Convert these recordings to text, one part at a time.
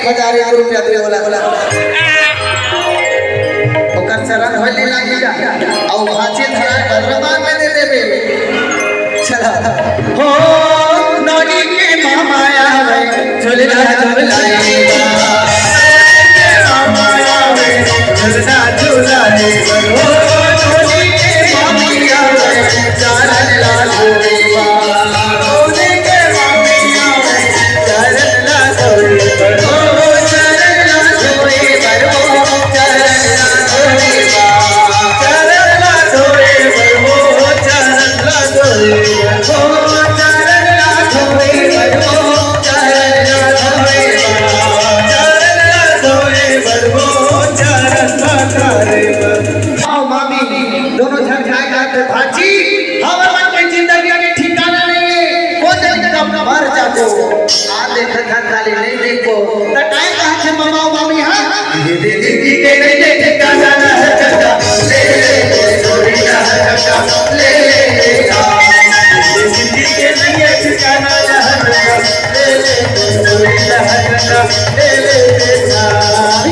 रुपया दे बोला ओकर चरण होली लागी जा औ भाचे धराए भद्रमान में दे देबे चला हो नौनी के मामा आवे झुलना झुलाए मामा आवे झुलना झुलाए हो नौनी के मामा आवे चरण ला झुलवा नौनी के मामा आवे चरण ला झुलवा नहीं देखो तो टाइम कहां से मामा मामी हां ये जिंदगी के नहीं ठिकाना है चचा ले चोरी ना चचा ले जिंदगी के नहीं ठिकाना है ले चोरी ना चचा ले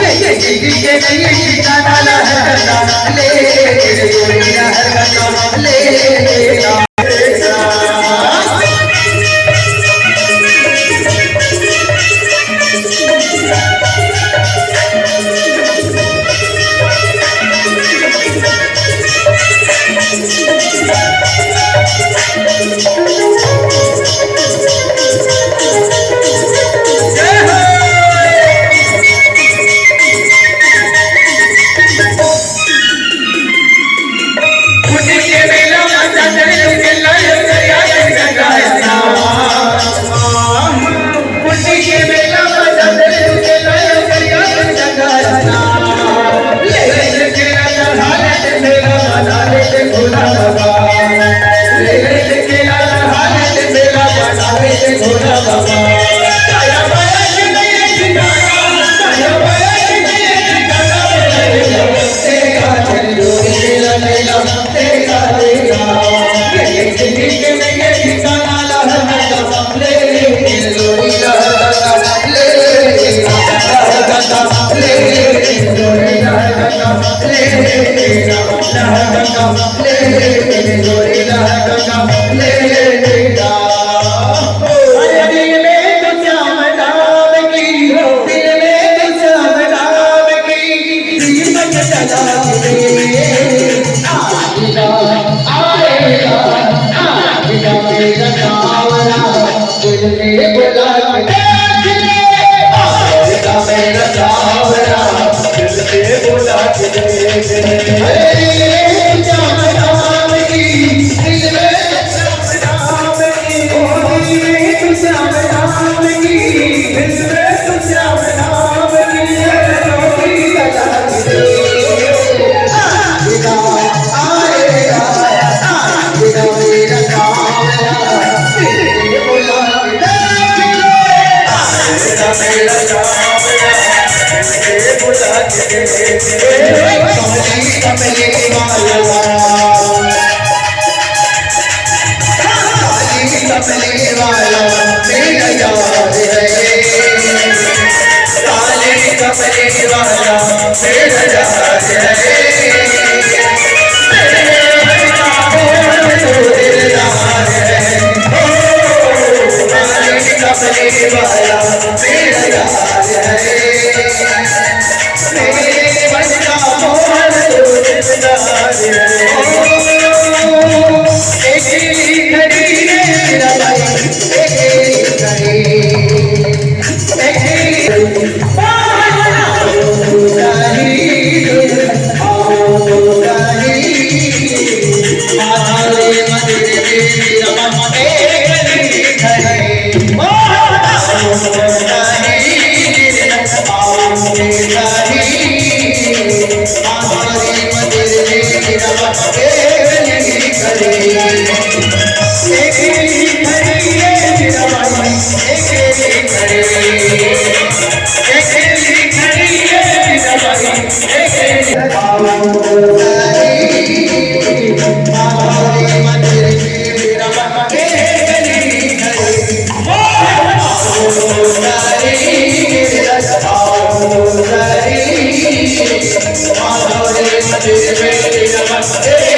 ये जिंदगी के नहीं ठिकाना है चचा ले चोरी ना चचा ले Hey, माधव रे मंदिर में नमस्ते